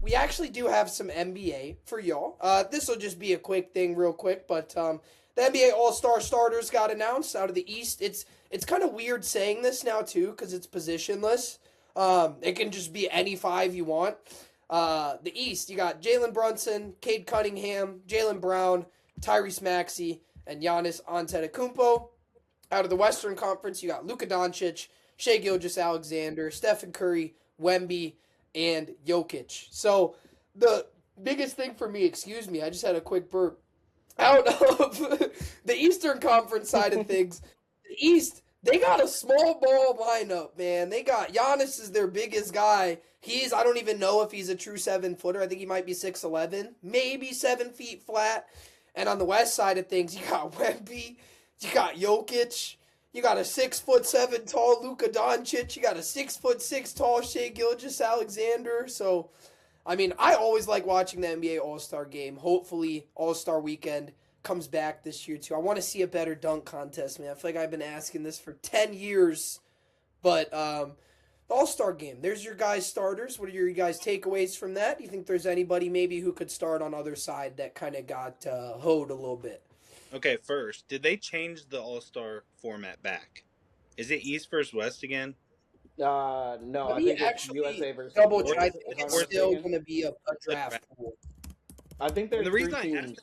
We actually do have some NBA for y'all. This will just be a quick thing, real quick. But the NBA All Star starters got announced out of the East. It's kind of weird saying this now too because it's positionless. It can just be any five you want. The East, you got Jalen Brunson, Cade Cunningham, Jalen Brown, Tyrese Maxey, and Giannis Antetokounmpo. Out of the Western Conference, you got Luka Doncic, Shea Gilgeous-Alexander, Stephen Curry, Wemby, and Jokic. So the biggest thing for me, excuse me, I just had a quick burp. Out of the Eastern Conference side of things, the East, they got a small ball lineup, man. They got Giannis is their biggest guy. I don't even know if he's a true 7-footer. I think he might be 6'11", maybe 7 feet flat. And on the West side of things, you got Wemby, you got Jokic, you got a 6'7" tall Luka Doncic, you got a 6'6" tall Shea Gilgeous-Alexander. So, I mean, I always like watching the NBA All-Star game. Hopefully, All-Star weekend comes back this year too. I want to see a better dunk contest, man. I feel like I've been asking this for 10 years. But the All-Star game, there's your guys' starters. What are your guys' takeaways from that? Do you think there's anybody maybe who could start on other side that kind of got hoed a little bit? Okay, first, did they change the All-Star format back? Is it East versus West again? No, Let I me think it's actually USA versus double world, check. I if think I'm it's not still mistaken. going to be a draft pool. I think And there's the three reason I asked teams.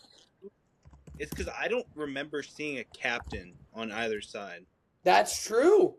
is because I don't remember seeing a captain on either side. That's true.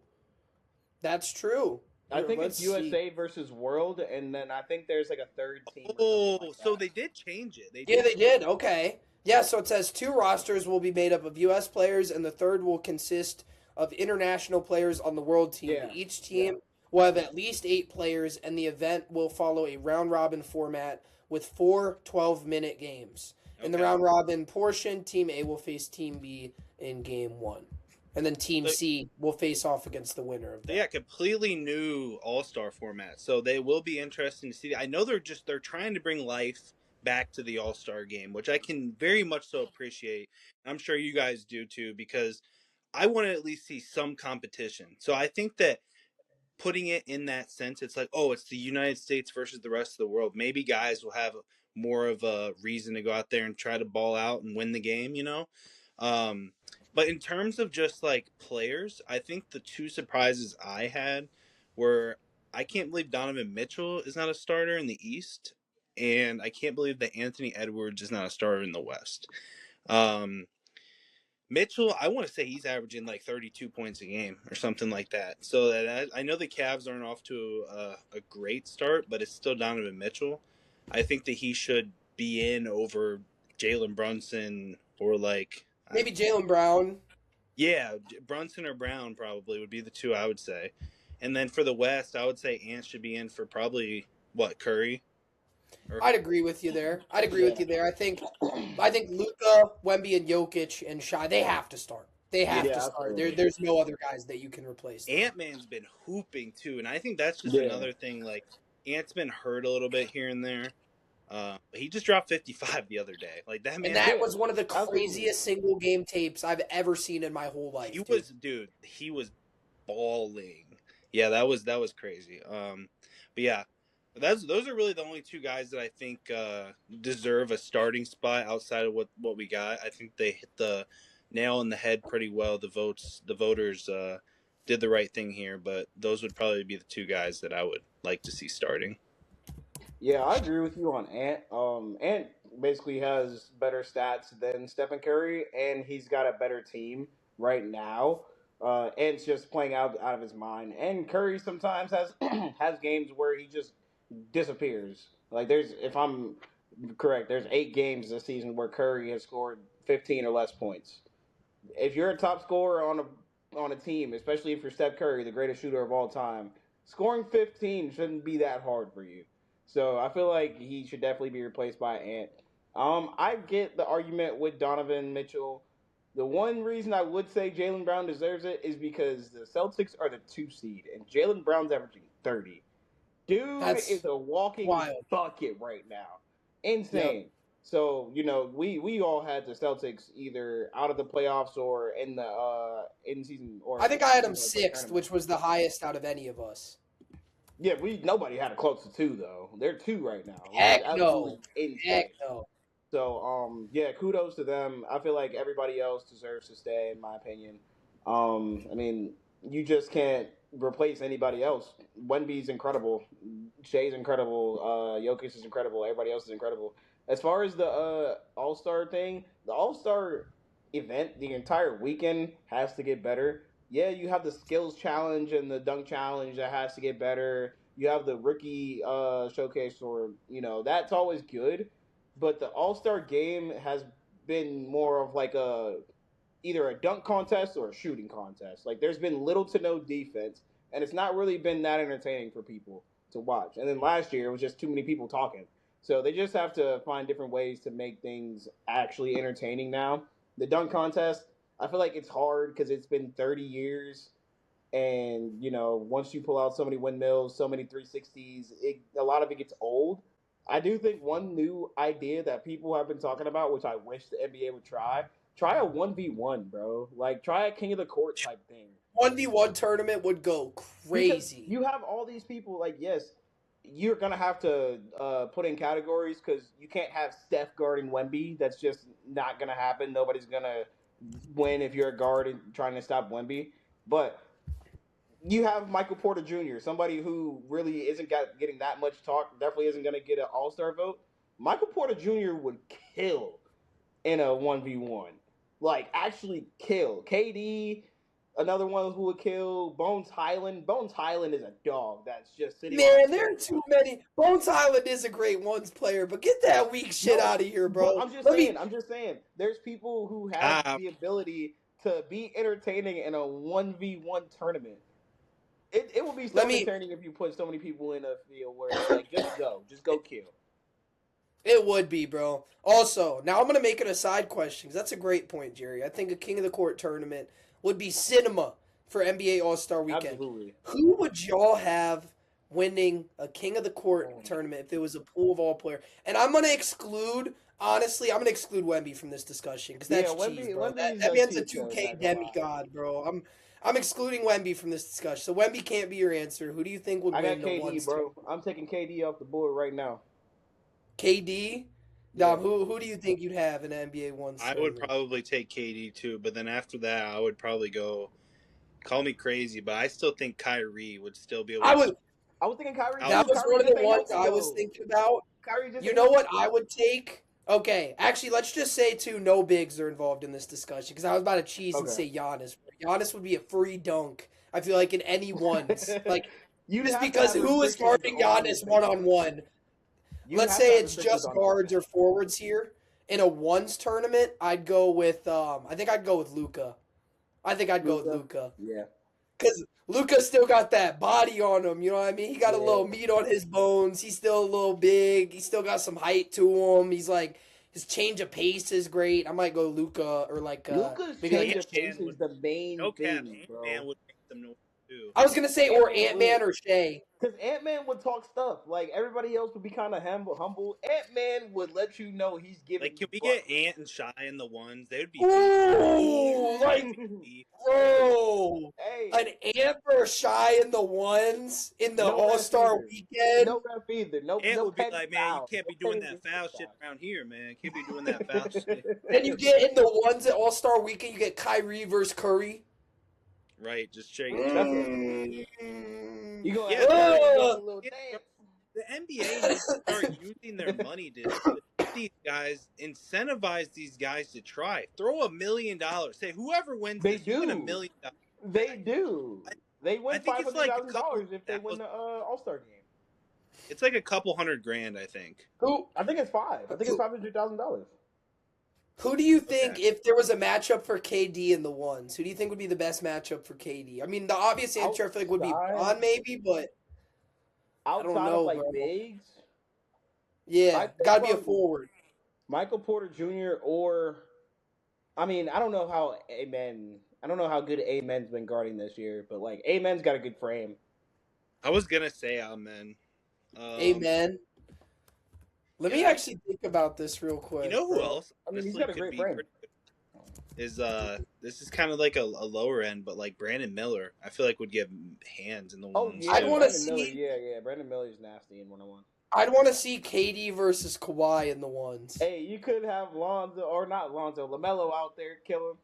That's true. I think Let's it's see. USA versus world, and then I think there's like a third team or Oh, something like so that. they did change it. Yeah, they did. Okay. Yeah, so it says 2 rosters will be made up of U.S. players, and the third will consist of international players on the world team. Yeah, Each yeah. team will have at least 8 players, and the event will follow a round robin format with 4 12-minute games. In the Okay. round robin portion, Team A will face Team B in game 1. And then Team So, C will face off against the winner of that. yeah, completely new All-Star format. So they will be interesting to see. I know they're trying to bring life back to the All-Star game, which I can very much so appreciate. I'm sure you guys do too, because I want to at least see some competition. So I think that putting it in that sense, it's like, oh, it's the United States versus the rest of the world. Maybe guys will have more of a reason to go out there and try to ball out and win the game, you know? Um, but in terms of just like players, I think the two surprises I had were I can't believe Donovan Mitchell is not a starter in the East, and I can't believe that Anthony Edwards is not a starter in the West. Um, Mitchell, I want to say he's averaging like 32 points a game or something like that. So that I know the Cavs aren't off to a great start, but it's still Donovan Mitchell. I think that he should be in over Jalen Brunson or like Maybe Jalen Brown. yeah, Brunson or Brown probably would be the two I would say. And then for the West, I would say Ant should be in for probably what Curry. Or I'd agree with you there. I'd agree with Yeah. you there. I think Luka, Wemby, and Jokic and Shai, they have to start. They have yeah, to Yeah, start. absolutely. There's no other guys that you can replace them. Ant-Man's been hooping too, and I think that's just Yeah. another thing. Like Ant's been hurt a little bit here and there. He just dropped 55 the other day. Like that And man, that Yeah, was one of the absolutely. craziest single game tapes I've ever seen in my whole life. he Dude. was he was balling. Yeah, that was crazy. But yeah, those are really the only two guys that I think deserve a starting spot outside of what we got. I think they hit the nail on the head pretty well. The voters did the right thing here, but those would probably be the two guys that I would like to see starting. Yeah, I agree with you on Ant. Ant basically has better stats than Stephen Curry, and he's got a better team right now. Ant's just playing out of his mind, and Curry sometimes has has games where he just disappears. Like there's, if I'm correct, there's 8 games this season where Curry has scored 15 or less points. If you're a top scorer on a team, especially if you're Steph Curry, the greatest shooter of all time, scoring 15 shouldn't be that hard for you. So I feel like he should definitely be replaced by Ant. I get the argument with Donovan Mitchell. The one reason I would say Jalen Brown deserves it is because the Celtics are the 2 seed, and Jalen Brown's averaging 30. Dude That's is a walking wild. bucket right now. Yep. Insane. So we all had the Celtics either out of the playoffs or in the in season or I think I had in them the sixth, tournament. which was the highest out of any of us. Yeah, nobody had a close to two though. They're two right now, which is Heck absolutely no. Heck insane. no. So yeah, kudos to them. I feel like everybody else deserves to stay, in my opinion. I mean, you just can't replace anybody else. Wemby's incredible, Shea's incredible, Jokic is incredible, everybody else is incredible. As far as the All Star thing, the All Star event, the entire weekend has to get better. Yeah, you have the skills challenge and the dunk challenge that has to get better. You have the rookie showcase, or that's always good, but the All Star game has been more of like either a dunk contest or a shooting contest. Like there's been little to no defense, and it's not really been that entertaining for people to watch. And then last year it was just too many people talking. So they just have to find different ways to make things actually entertaining now. The dunk contest, I feel like it's hard because it's been 30 years, and once you pull out so many windmills, so many 360s, a lot of it gets old. I do think one new idea that people have been talking about, which I wish the NBA would try a 1v1, bro. Like try a king of the court type thing. 1v1 tournament would go Because crazy. you have all these people, like, yes, you're gonna have to put in categories because you can't have Steph guarding Wemby. That's just not gonna happen. Nobody's gonna win if you're a guard and trying to stop Wemby. But you have Michael Porter Jr., somebody who really isn't getting that much talk, definitely isn't going to get an All Star vote. Michael Porter Jr. would kill in a 1v1. Like, actually kill. KD, another one who would kill. Bones Highland. Bones Highland is a dog that's just sitting on Man, a there are chair. too many. Bones Island is a great ones player, but get that weak shit No, out of here, but bro. I'm just Let saying. me I'm just saying. There's people who have Ah, the ability to be entertaining in a 1v1 tournament. It would be let so me entertaining if you put so many people in a field where it's like just go kill. It would be, bro. Also, now I'm gonna make it a side question because that's a great point, Jerry. I think a King of the Court tournament would be cinema for NBA All Star Weekend. Absolutely. Who would y'all have winning a King of the Court Oh, tournament if it was a pool of all player? And I'm gonna exclude. Honestly, I'm gonna exclude Wemby from this discussion because yeah, that's cheese, bro. Wemby's That a man's a cheat code. 2K Not gonna lie. demigod, bro. I'm excluding Wemby from this discussion. So Wemby can't be your answer. Who do you think would I got win the KD, ones bro. I'm taking KD off the board right now. KD? Yeah. Dom, who do you think you'd have in an NBA ones I would tournament? probably take KD too, but then after that, I would probably go. Call me crazy, but I still think Kyrie would still be able I to. was I was thinking Kyrie Out. that too. was Kyrie one of just the ain't ones healthy I was though. thinking about. Kyrie just You ain't know what healthy. I would take? Okay, actually, let's just say too, no bigs are involved in this discussion because I was about to cheese and Okay. say Giannis. Giannis would be a free dunk. I feel like in any ones, like You'd just have to because have who is restrictions guarding on Giannis one on one? you'd Let's have to say have it's restrictions just on guards or spacing. forwards here. In a ones tournament, I'd go with I think I'd go with Luca. I think I'd go with Luka. Luca. Yeah. Because Luca still got that body on him, you know what I mean? He got a Yeah. little meat on his bones. He's still a little big. He still got some height to him. He's like his change of pace is great. I might go Luca or like Luka's maybe like change a, of pace Ant-Man is would the main no cap. thing, Ant-Man bro. would make some noise too. I was gonna say or Ant Man Ant would. Man or Shea. Because Ant Man would talk stuff. Like everybody else would be kind of humble. Ant Man would let you know he's giving Like, you can we get buckets. Ant and Shy in the ones? They would be beef. Ooh, They would like be beef. hey, bro, hey, an Ant or Shy in the ones in the no All ref Star either. weekend. No ref either. Ant No would be petty like, man, you foul. can't No be doing petty that disrespect foul shit around here, man. Can't be doing that foul shit. Then you get in the ones at All Star Weekend. You get Kyrie versus Curry. Right, just shake. That's it. Mm. You gonna Yeah, have but Curry doing a Ugh. little yeah, bro, dance. the NBA needs to start using their money to get these guys, incentivize these guys to try. Throw $1 million. Say whoever wins They this, you win do. $1 million. They do. I, They I win think five it's hundred like a thousand couple dollars if they win thousand. the All Star game. It's like a couple $100,000, I think. Who I think it's five. I think it's $500,000. who do you think Okay. if there was a matchup for KD in the ones? Who do you think would be the best matchup for KD? I mean, the obvious answer I feel like would be Outside, Bron maybe, but I don't outside of know, like bro. bigs, Yeah, I'd say gotta be a probably forward. Michael Porter Jr. or I mean I don't know how Amen. I don't know how good Amen's been guarding this year, but like Amen's got a good frame. I was gonna say Amen. Amen. Let me Yeah, actually think about this real you quick, know who bro. else I mean, he's honestly got a could great be brain. pretty good is this is kind of like a lower end, but like Brandon Miller, I feel like would give hands in the Oh ones I'd yeah, too. want to Brandon Miller. see. Yeah. Brandon Miller's nasty in 1-on-1. I'd want to see KD versus Kawhi in the ones. Hey, you could have Lonzo or not Lonzo, Lamelo out there killing.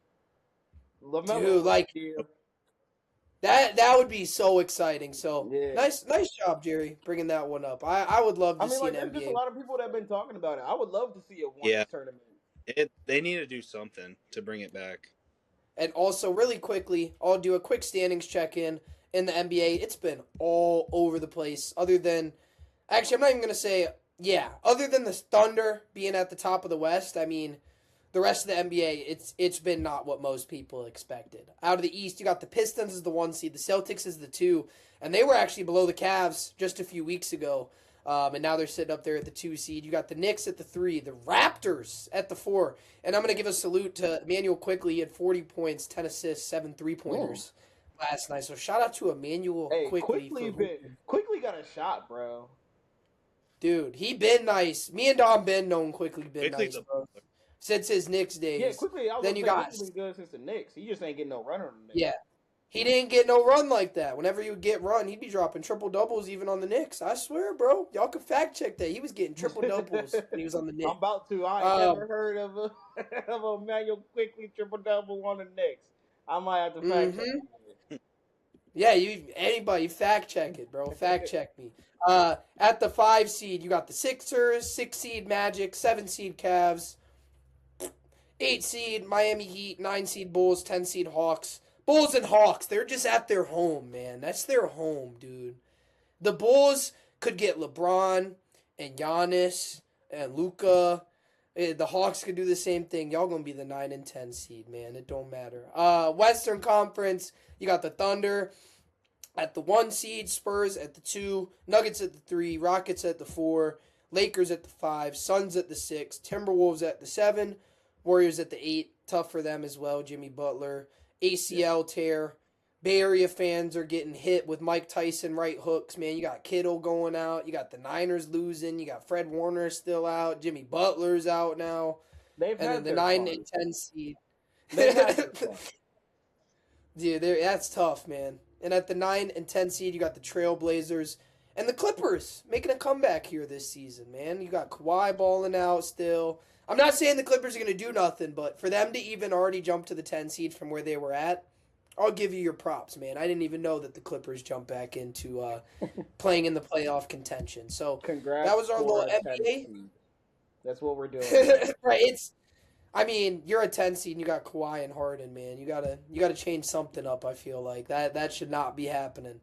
Lamelo Dude, would like kill. that would be so exciting. So Yeah. nice job, Jerry, bringing that one up. I would love I to mean, see like, an there's just a NBA. lot of people that have been talking about it. I would love to see a Yeah, ones tournament. they need to do something to bring it back. And also, really quickly, I'll do a quick standings check in the NBA. It's been all over the place. Other than, actually, I'm not even gonna say, yeah. Other than the Thunder being at the top of the West, I mean, the rest of the NBA, it's been not what most people expected. Out of the East, you got the Pistons as the 1 seed, the Celtics as the 2, and they were actually below the Cavs just a few weeks ago. And now they're sitting up there at the 2 seed. You got the Knicks at the 3, the Raptors at the 4. And I'm going to give a salute to Emmanuel Quickly. He had 40 points, 10 assists, 7 3-pointers last night. So shout out to Emmanuel Hey, Quickly for hooping. quickly got a shot, bro. Dude, he been nice. Me and Dom been known Quickly been Quickly's nice, a bro. Since his Knicks Yeah, days. quickly. I was Then gonna you say got, quickly been good since the Knicks. He just ain't getting no run on the Knicks. yeah. He didn't get no run like that. Whenever he would get run, he'd be dropping triple doubles even on the Knicks. I swear, bro. Y'all can fact check that. He was getting triple doubles when he was on the Knicks. I'm about to. I ain't Um, never heard of a of a manual quickly triple double on the Knicks. I might have to fact check mm-hmm. that. Yeah, anybody fact check it, bro. Fact check me. At the 5 seed, you got the Sixers, 6 seed Magic, 7 seed Cavs, 8 seed Miami Heat, 9 seed Bulls, 10 seed Hawks. Bulls and Hawks, they're just at their home, man. That's their home, dude. The Bulls could get LeBron and Giannis and Luca. The Hawks could do the same thing. Y'all gonna be the 9 and 10 seed, man. It don't matter. Western Conference, you got the Thunder at the 1 seed, Spurs at the 2, Nuggets at the 3, Rockets at the 4, Lakers at the 5, Suns at the 6, Timberwolves at the 7, Warriors at the 8. Tough for them as well. Jimmy Butler, ACL tear. Bay Area fans are getting hit with Mike Tyson right hooks, man. You got Kittle going out. You got the Niners losing. You got Fred Warner still out. Jimmy Butler's out now. They've And then had the their 9 fun. and 10 seed. They've had their fun. Dude, that's tough, man. And at the 9 and 10 seed, you got the Trailblazers and the Clippers making a comeback here this season, man. You got Kawhi balling out still. I'm not saying the Clippers are going to do nothing, but for them to even already jump to the 10 seed from where they were at, I'll give you your props, man. I didn't even know that the Clippers jumped back into playing in the playoff contention. So Congrats. that was our little NBA. 10 seed. That's what we're doing. Right? I mean, you're a 10 seed and you got Kawhi and Harden, man. You gotta change something up. I feel like that should not be happening.